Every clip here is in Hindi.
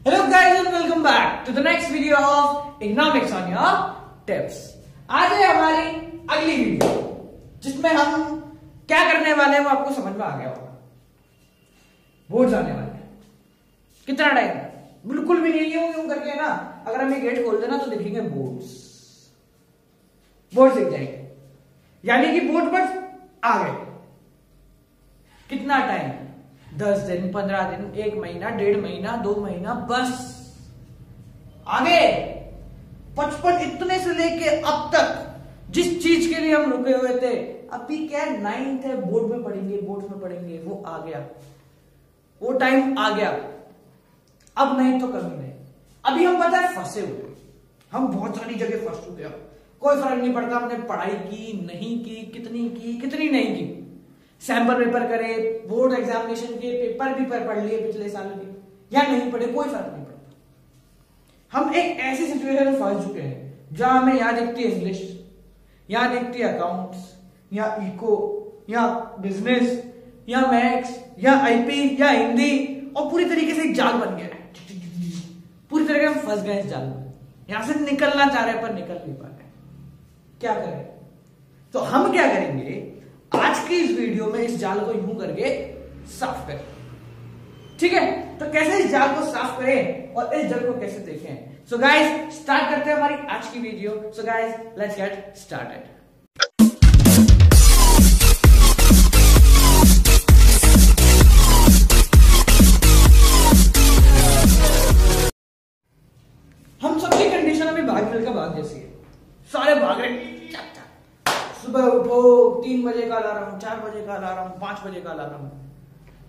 Hello guys and welcome back to the next video of economics on your tips. आज है हमारी अगली वीडियो जिसमें हम क्या करने वाले हैं वो आपको समझ में आ गया होगा। बोर्ड्स आने वाले हैं, कितना टाइम? बिल्कुल भी नहीं यूं करके ना, अगर हम ये गेट खोल देना तो दिखेंगे बोर्ड्स दिख जाएंगे, यानी कि बोर्ड बस आ गए। कितना टाइम? 10 दिन, 15 दिन, 1 महीना, 1.5 महीना, 2 महीना, बस आगे 55 इतने से लेके अब तक जिस चीज के लिए हम रुके हुए थे, अभी क्या 9th है, बोर्ड में पढ़ेंगे, वो आ गया, वो टाइम आ गया। अब नहीं तो कभी नहीं। अभी हम पता है फंसे हुए, हम बहुत सारी जगह फंस चुके हैं। कोई फर्क नहीं पड़ता हमने पढ़ाई की नहीं की, कितनी नहीं की, सैंपल पेपर करे, बोर्ड एग्जामिनेशन के पेपर भी पढ़ लिए पिछले साल के, या नहीं पढ़े, कोई फर्क नहीं पड़ता। हम एक ऐसी सिचुएशन में फंस चुके हैं जहां हमें या दिखती है इंग्लिश, या दिखती है अकाउंट्स, या इको, या बिजनेस, या मैथ्स, या आईपी, या हिंदी, और पूरी तरीके से एक जाल बन गया है। पूरी तरीके से फंस गए इस जाल में, यहां से निकलना चाह रहे पर निकल नहीं पा रहे। क्या करें? तो हम क्या करेंगे आज की इस वीडियो में, इस जाल को यूं करके साफ करें। ठीक है, तो कैसे इस जाल को साफ करें और इस जाल को कैसे देखें। सो गाइस स्टार्ट करते हैं हमारी आज की video. So guys let's get started. हम सबकी कंडीशन अभी भाग मिलकर भाग जैसी है, सारे भाग रहे। सुबह उठो, 3 बजे का अलार्म, 4 बजे का अलार्म, 5 बजे का अलार्म।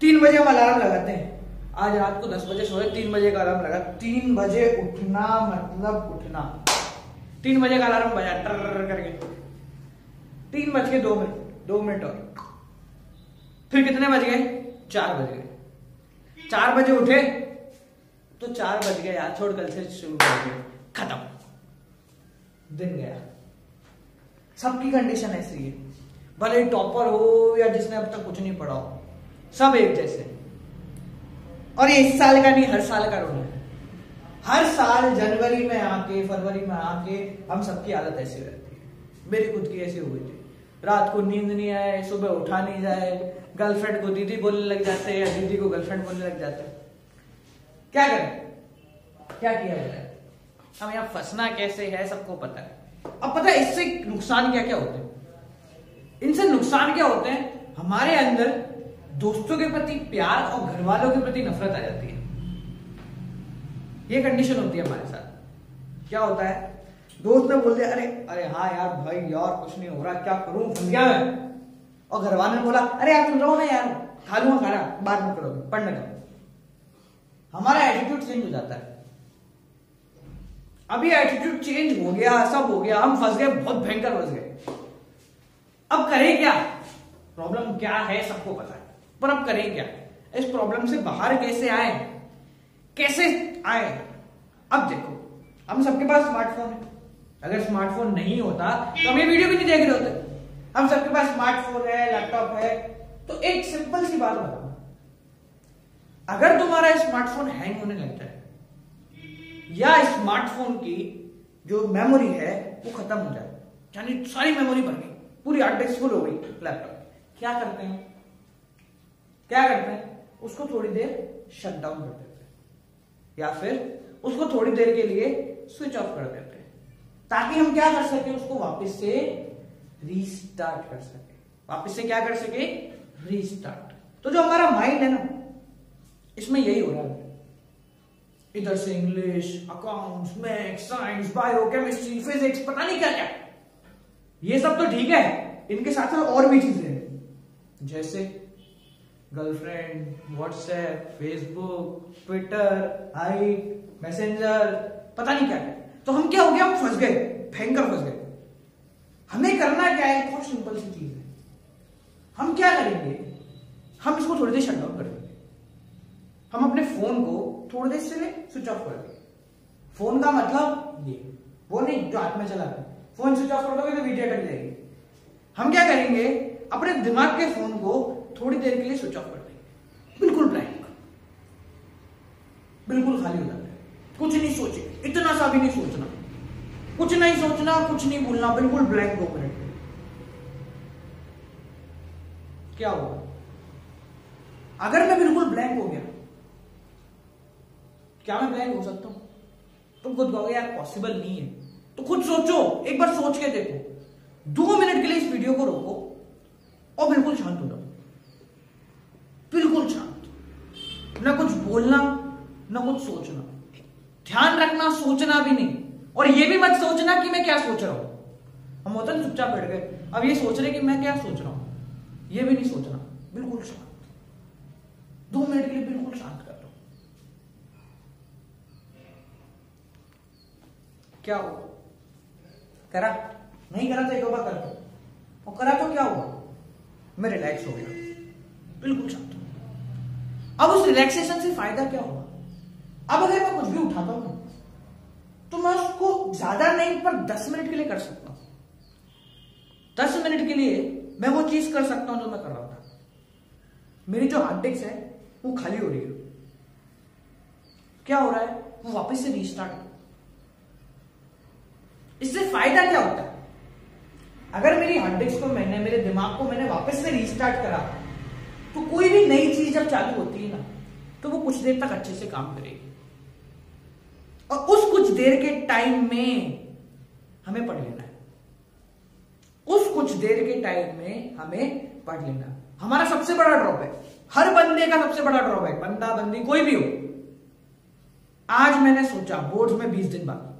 3 बजे हम अलार्म लगाते हैं। आज रात को 10 बजे सोए, 3 बजे का अलार्म लगा। 3 बजे उठना मतलब उठना। 3 बजे का अलार्म बजा टर करके, 3 बज के 2 मिनट और फिर कितने बज गए? 4 बज गए। 4 बजे उठे तो 4 बज गए यार, छोड़ कल से शुरू करेंगे, खत्म, दिन गया। सबकी कंडीशन ऐसी है, भले टॉपर हो या जिसने अब तक कुछ नहीं पढ़ा हो, सब एक जैसे। और ये इस साल का नहीं, हर साल का रूल है। हर साल जनवरी में आके, फरवरी में आके हम सबकी हालत ऐसी रहती है। मेरी खुद की ऐसी हुई थी, रात को नींद नहीं आए, सुबह उठा नहीं जाए, गर्लफ्रेंड को दीदी बोलने लग जाते हैं, या दीदी को गर्लफ्रेंड बोलने लग जाते हैं। क्या करें? क्या किया जाए? हम यहाँ फंसना कैसे है सबको पता है। अब पता है इससे नुकसान क्या क्या होते हैं? इनसे नुकसान क्या होते हैं? हमारे अंदर दोस्तों के प्रति प्यार और घर वालों के प्रति नफरत आ जाती है। ये कंडीशन होती है हमारे साथ। क्या होता है? दोस्त ने बोल दिया, अरे हाँ यार भाई यार कुछ नहीं हो रहा, क्या करूं, फंस गया मैं। और घर वालों ने बोला, अरे यार तुम रहो ना यार, खा लूंगा खाना, बाद में करोगे, पढ़ने का। हमारा एटीट्यूड चेंज हो जाता है। अभी एटीट्यूड चेंज हो गया, सब हो गया, हम फंस गए, बहुत भयंकर फंस गए। अब करें क्या? प्रॉब्लम क्या है सबको पता है, पर अब करें क्या? इस प्रॉब्लम से बाहर कैसे आए? अब देखो, हम सबके पास स्मार्टफोन है। अगर स्मार्टफोन नहीं होता तो हम ये वीडियो भी नहीं देख रहे होते। हम सबके पास स्मार्टफोन है, लैपटॉप है। तो एक सिंपल सी बात बताओ, अगर तुम्हारा स्मार्टफोन हैंग होने लगता है या स्मार्टफोन की जो मेमोरी है वो खत्म हो जाए, यानी सारी मेमोरी भर गई, पूरी हार्ड डिस्क फुल हो गई लैपटॉप, क्या करते हैं? उसको थोड़ी देर शट डाउन कर देते हैं, या फिर उसको थोड़ी देर के लिए स्विच ऑफ कर देते हैं, ताकि हम क्या कर सके? उसको वापस से रीस्टार्ट कर सके। वापस से क्या कर सके? रीस्टार्ट। तो जो हमारा माइंड है ना, इसमें यही हो रहा है। इधर से English, accounts, maths, science, bio, chemistry, physics, पता नहीं क्या क्या। ये सब तो ठीक है, इनके साथ साथ और भी चीजें हैं, जैसे girlfriend, WhatsApp, Facebook, Twitter, height, messenger, पता नहीं क्या क्या। तो हम क्या हो गया? हम फंस गए, भयंकर फंस गए। हमें करना क्या है? बहुत सिंपल सी चीज है। हम क्या करेंगे? हम इसको थोड़ी देर शट डाउन कर देंगे। हम अपने फोन को थोड़ी देर से स्विच ऑफ कर देंगे। फोन का मतलब ये, वो नहीं जो हाथ में चला है। फोन स्विच ऑफ कर दोगे तो वीडियो अटक जाएगी। हम क्या करेंगे? अपने दिमाग के फोन को थोड़ी देर के लिए स्विच ऑफ कर देंगे, बिल्कुल ब्लैंक, बिल्कुल खाली हो जाता है। कुछ नहीं सोचे, इतना सा भी नहीं सोचना, कुछ नहीं सोचना, कुछ नहीं बोलना, बिल्कुल ब्लैंक 2 मिनट। क्या होगा अगर मैं बिल्कुल ब्लैंक हो गया? क्या मैं ब्लैंक हो सकता हूं? तुम खुद कहोगे यार पॉसिबल नहीं है, तो खुद सोचो, एक बार सोच के देखो। 2 मिनट के लिए इस वीडियो को रोको और बिल्कुल शांत हो जाओ, बिल्कुल शांत, ना कुछ बोलना ना कुछ सोचना। ध्यान रखना सोचना भी नहीं, और ये भी मत सोचना कि मैं क्या सोच रहा हूं। हम होता है चुपचाप बैठ गए, अब ये सोच रहे कि मैं क्या सोच रहा हूं, ये भी नहीं सोचना, बिल्कुल शांत। 2 मिनट के लिए बिल्कुल शांत कर दो। क्या हुआ? करा? नहीं करा तो एक बार कर दो, और करा तो क्या हुआ? मैं रिलैक्स हो गया, बिल्कुल शांत। अब उस रिलैक्सेशन से फायदा क्या होगा? अब अगर मैं कुछ भी उठाता हूं तो मैं उसको ज्यादा नहीं पर 10 मिनट के लिए कर सकता हूं। 10 मिनट के लिए मैं वो चीज कर सकता हूं जो मैं कर रहा था। मेरी जो हार्ड डिस्क है वो खाली हो रही है। क्या हो रहा है? वो वापस से रीस्टार्ट हो। इससे फायदा क्या होता है? अगर मेरी हार्ड डिस्क को मैंने, मेरे दिमाग को मैंने वापस से रीस्टार्ट करा, तो कोई भी नई चीज जब चालू होती है ना, तो वो कुछ देर तक अच्छे से काम करेगी। और उस कुछ देर के टाइम में हमें पढ़ लेना है। उस कुछ देर के टाइम में हमें पढ़ लेना। हमारा सबसे बड़ा ड्रॉप है, हर बंदे का सबसे बड़ा ड्रॉप है, बंदा बंदी कोई भी हो। आज मैंने सोचा बोर्ड में 20 दिन बाकी,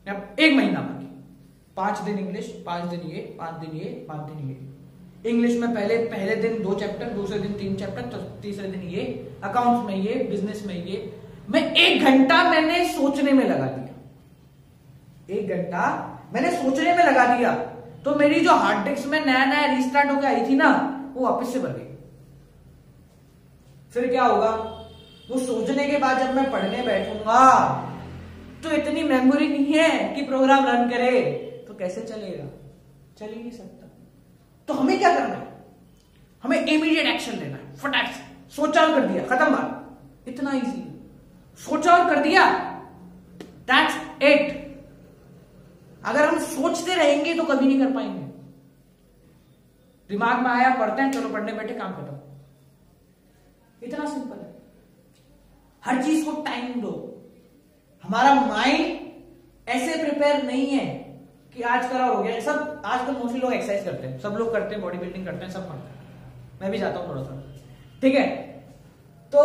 अब 1 महीना बाकी, 5 दिन इंग्लिश, 5 दिन ये, 5 दिन ये, 5 दिन ये। इंग्लिश में पहले दिन 2 चैप्टर, दूसरे दिन 3 चैप्टर, तीसरे दिन ये, अकाउंट्स में ये, बिजनेस में ये। मैं 1 घंटा मैंने सोचने में लगा दिया, 1 घंटा मैंने सोचने में लगा दिया, तो मेरी जो हार्ड डिस्क में नया नया रिस्टार्ट होकर आई थी ना, वो वापस से भर गई। फिर क्या होगा? वो सोचने के बाद जब मैं पढ़ने बैठूंगा तो इतनी मेमोरी नहीं है कि प्रोग्राम रन करे, तो कैसे चलेगा? चल ही नहीं सकता। तो हमें क्या करना है? हमें इमीडिएट एक्शन लेना है, फटाक से। सोचा और कर दिया, खत्म बात। इतना इजी। सोचा और कर दिया, दैट्स इट। अगर हम सोचते रहेंगे तो कभी नहीं कर पाएंगे। दिमाग में आया, पढ़ते हैं, चलो पढ़ने बैठे, काम खत्म। इतना सिंपल है। हर चीज को टाइम दो। हमारा माइंड ऐसे प्रिपेयर नहीं है कि आज करा हो गया। सब आजकल मोस्टली लोग एक्सरसाइज करते हैं, सब लोग करते हैं, बॉडी बिल्डिंग करते हैं, सब करते हैं। मैं भी जाता हूं थोड़ा सा, ठीक है। तो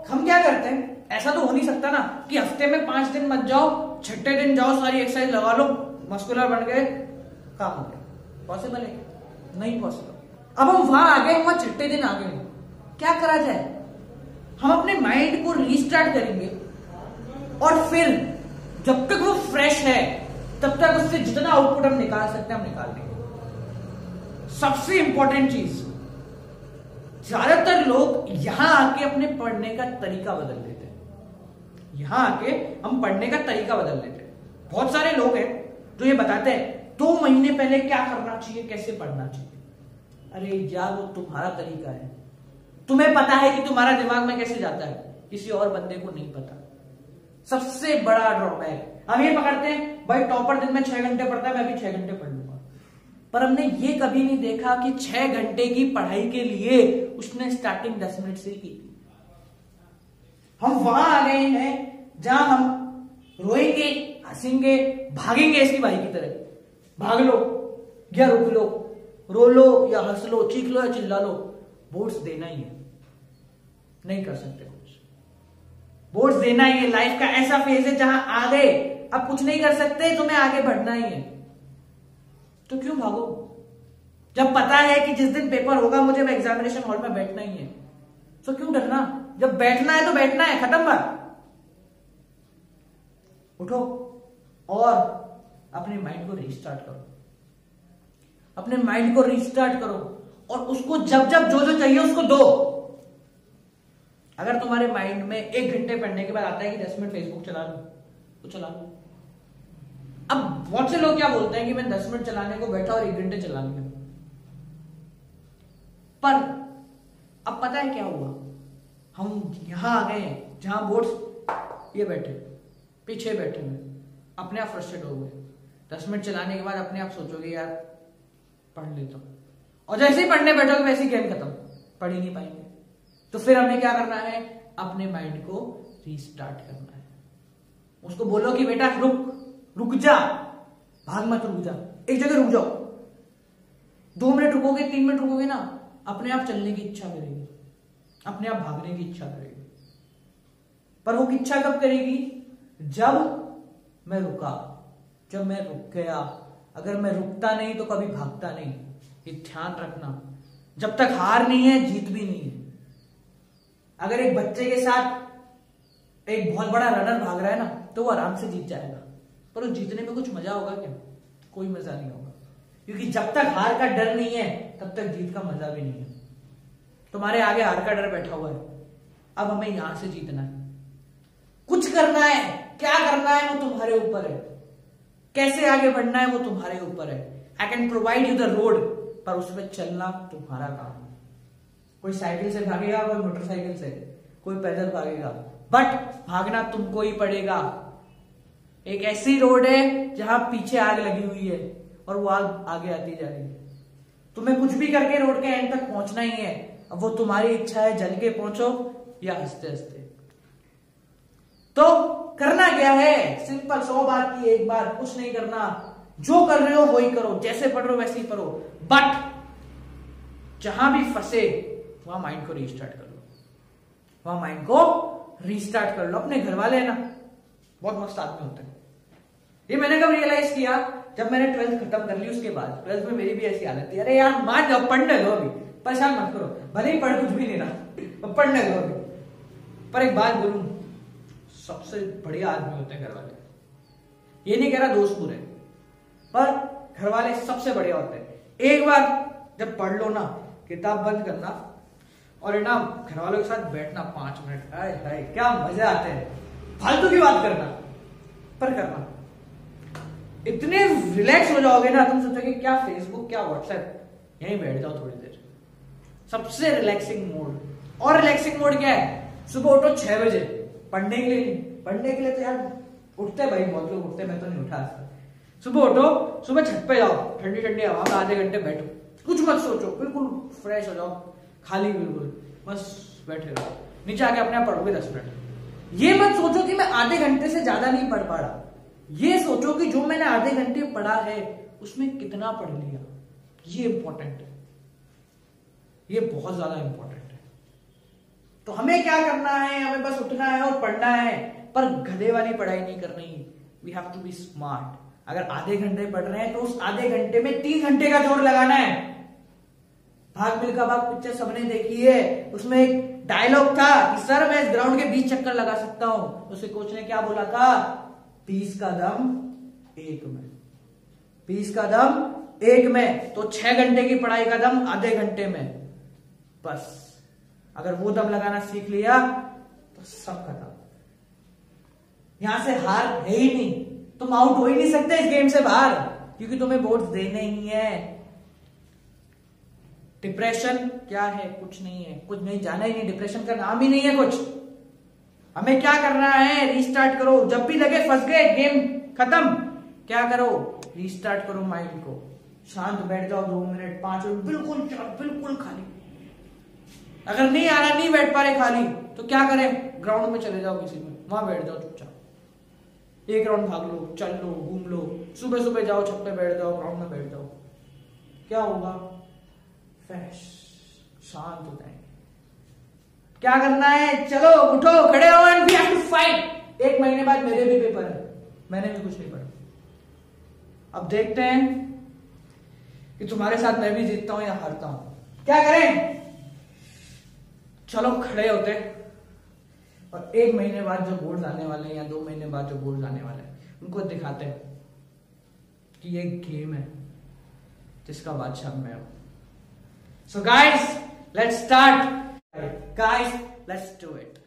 हम क्या करते हैं? ऐसा तो हो नहीं सकता ना कि हफ्ते में 5 दिन मत जाओ, 6ठे दिन जाओ, सारी एक्सरसाइज लगा लो, मस्कुलर बन गए, काम हो गया। पॉसिबल है? नहीं पॉसिबल। अब हम वहां आ गए, वहां 6ठे दिन आ गए, क्या करा जाए? हम अपने माइंड को रीस्टार्ट करेंगे, और फिर जब तक वो फ्रेश है तब तक उससे जितना आउटपुट हम निकाल सकते हैं हम निकाल लेंगे। सबसे इंपॉर्टेंट चीज, ज्यादातर लोग यहां आके अपने पढ़ने का तरीका बदल देते हैं। यहां आके हम पढ़ने का तरीका बदल देते हैं। बहुत सारे लोग हैं जो ये बताते हैं 2 महीने पहले क्या करना चाहिए, कैसे पढ़ना चाहिए। अरे यार, वो तुम्हारा तरीका है, तुम्हें पता है कि तुम्हारा दिमाग में कैसे जाता है, किसी और बंदे को नहीं पता। सबसे बड़ा ड्रॉबैक हम ये पकड़ते हैं, भाई टॉपर दिन में 6 घंटे पढ़ता है, मैं भी 6 घंटे पढ़ लूंगा। पर हमने ये कभी नहीं देखा कि 6 घंटे की पढ़ाई के लिए उसने स्टार्टिंग 10 मिनट से की। हम वहां आ गए हैं जहां हम रोएंगे, हंसेंगे, भागेंगे इसकी भाई की तरह। भाग लो या रुक लो, रो लो या हंस लो, चीख लो या चिल्ला लो, बोर्ड्स देना ही है। नहीं कर सकते कुछ, बोर्ड्स देना ही है। लाइफ का ऐसा फेज है जहां आ गए, अब कुछ नहीं कर सकते, तुम्हें आगे बढ़ना ही है। तो क्यों भागो? जब पता है कि जिस दिन पेपर होगा मुझे एग्जामिनेशन हॉल में बैठना ही है, तो क्यों डरना? जब बैठना है तो बैठना है, खत्म बात। उठो और अपने माइंड को रीस्टार्ट करो, अपने माइंड को रीस्टार्ट करो, और उसको जब जब जो जो चाहिए उसको दो। अगर तुम्हारे माइंड में 1 घंटे पढ़ने के बाद आता है कि 10 मिनट फेसबुक चला लो, तो चला लो। अब बहुत से लोग क्या बोलते हैं कि मैं 10 मिनट चलाने को बैठा और 1 घंटे चला लिया। पर अब पता है क्या हुआ? हम यहां आ गए हैं जहां बोर्ड्स ये बैठे, पीछे बैठे हुए, अपने आप फ्रस्ट्रेट हो गए। 10 मिनट चलाने के बाद अपने आप सोचोगे यार पढ़ लेता हूं, और जैसे ही पढ़ने बैठोगे वैसे ही गेम खत्म, पढ़ ही नहीं पाएंगे। तो फिर हमें क्या करना है, अपने माइंड को रीस्टार्ट करना है। उसको बोलो कि बेटा रुक जा, भाग मत, रुक जा, एक जगह रुक जाओ। 2 मिनट रुकोगे, 3 मिनट रुकोगे ना, अपने आप चलने की इच्छा करेगी, अपने आप भागने की इच्छा करेगी। पर वो इच्छा कब करेगी, जब मैं रुका, जब मैं रुक गया। अगर मैं रुकता नहीं तो कभी भागता नहीं, ये ध्यान रखना। जब तक हार नहीं है जीत भी नहीं है। अगर एक बच्चे के साथ एक बहुत बड़ा रनर भाग रहा है ना, तो वो आराम से जीत जाएगा, पर उस जीतने में कुछ मजा होगा क्या? कोई मजा नहीं होगा, क्योंकि जब तक हार का डर नहीं है तब तक जीत का मजा भी नहीं है। तुम्हारे आगे हार का डर बैठा हुआ है, अब हमें यहां से जीतना है, कुछ करना है। क्या करना है वो तुम्हारे ऊपर है, कैसे आगे बढ़ना है वो तुम्हारे ऊपर है। I can provide you the road, पर उस पर चलना तुम्हारा काम है। कोई साइकिल से भागेगा, कोई मोटरसाइकिल से, कोई पैदल भागेगा, बट भागना तुमको ही पड़ेगा। एक ऐसी रोड है जहां पीछे आग लगी हुई है और वो आग आगे आती जा रही है। तुम्हें कुछ भी करके रोड के एंड तक पहुंचना ही है। अब वो तुम्हारी इच्छा है, जल के पहुंचो या हंसते हंसते। तो करना क्या है, सिंपल, 100 बार की एक बार, कुछ नहीं करना। जो कर रहे हो वही करो, जैसे पढ़ रहे हो वैसे ही पढ़ो, बट जहां भी फंसे वहां माइंड को रीस्टार्ट कर लो, वहां माइंड को रीस्टार्ट कर लो। अपने घर वाले है ना, बहुत मस्त आदमी होते हैं। ये मैंने कब रियलाइज किया, जब मैंने 12th खत्म कर ली। उसके बाद 12th में मेरी भी ऐसी हालत थी, अरे यार मान जाओ, पढ़ने दो, अभी परेशान मत करो, भले ही पढ़ कुछ भी नहीं ना, पढ़ने दो अभी। पर एक बात बोलूं, सबसे बढ़िया आदमी होते हैं घर वाले। ये नहीं कह रहा दोस्त बुरे, पर घर वाले सबसे बढ़िया होते हैं। एक बार जब पढ़ लो ना, किताब बंद करना और ना घर वालों के साथ बैठना 5 मिनट, हाय हाय क्या मजे आते हैं। फालतू की बात करना, पर करना, इतने रिलैक्स हो जाओगे ना, तुम सोचोगे क्या फेसबुक, क्या व्हाट्सएप, यहीं बैठ जाओ थोड़ी देर। सबसे रिलैक्सिंग मोड। और रिलैक्सिंग मोड क्या है, सुबह उठो 6 बजे, पढ़ने के लिए। पढ़ने के लिए तो यार उठते भाई, बहुत लोग उठते, मैं तो नहीं उठा। सुबह उठो, सुबह छत पे जाओ, ठंडी ठंडी हवा में आधे घंटे बैठो, कुछ मत सोचो, बिल्कुल फ्रेश हो जाओ, खाली बिल्कुल, बस बैठे रहो। नीचे आके अपने आप पढ़ोगे 10 मिनट। ये मत सोचो कि मैं आधे घंटे से ज्यादा नहीं पढ़ पा रहा, ये सोचो कि जो मैंने आधे घंटे पढ़ा है उसमें कितना पढ़ लिया। ये इंपॉर्टेंट है, ये बहुत ज्यादा इंपॉर्टेंट है। तो हमें क्या करना है, हमें बस उठना है और पढ़ना है, पर गधे वाली पढ़ाई नहीं करनी। We have to be smart. अगर आधे घंटे पढ़ रहे हैं तो उस आधे घंटे में 3 घंटे का जोर लगाना है। भाग मिल्खा भाग पिक्चर सबने देखी है, उसमें एक डायलॉग था कि सर मैं इस ग्राउंड के 20 चक्कर लगा सकता हूं। उसे कोच ने क्या बोला था, 20 का दम 1 में, 20 का दम 1 में। तो 6 घंटे की पढ़ाई का दम आधे घंटे में। बस अगर वो दम लगाना सीख लिया तो सब खत्म। यहां से हार है ही नहीं, तुम आउट हो ही नहीं सकते इस गेम से बाहर, क्योंकि तुम्हें बोर्ड्स देने ही है। डिप्रेशन क्या है, कुछ नहीं है, कुछ नहीं, जाना ही नहीं, डिप्रेशन का नाम ही नहीं है कुछ। हमें क्या करना है, रीस्टार्ट करो। जब भी लगे फंस गए, गेम खत्म, क्या करो, रीस्टार्ट करो माइंड को। शांत बैठ जाओ 2 मिनट 5 मिनट, बिल्कुल खाली। अगर नहीं आ रहा, नहीं बैठ पा रहे खाली, तो क्या करें, ग्राउंड में चले जाओ किसी में, वहां बैठ जाओ चुपचाप, 1 राउंड भाग लो, चल लो, घूम लो। सुबह सुबह जाओ, छत पे बैठ जाओ, ग्राउंड में बैठ जाओ। क्या होगा, फ्रेश, शांत हो जाएंगे। क्या करना है, चलो उठो, खड़े हो, and we have to fight. 1 महीने बाद मेरे भी पेपर है, मैंने भी कुछ नहीं पढ़ा। अब देखते हैं कि तुम्हारे साथ मैं भी जीतता हूं या हारता हूं। क्या करें, चलो खड़े होते और 1 महीने बाद जो बोर्ड आने वाले हैं या 2 महीने बाद जो बोर्ड आने वाले हैं, उनको दिखाते हैं कि ये गेम है जिसका बादशाह मैं हूं। So guys, let's start. Guys, let's do it.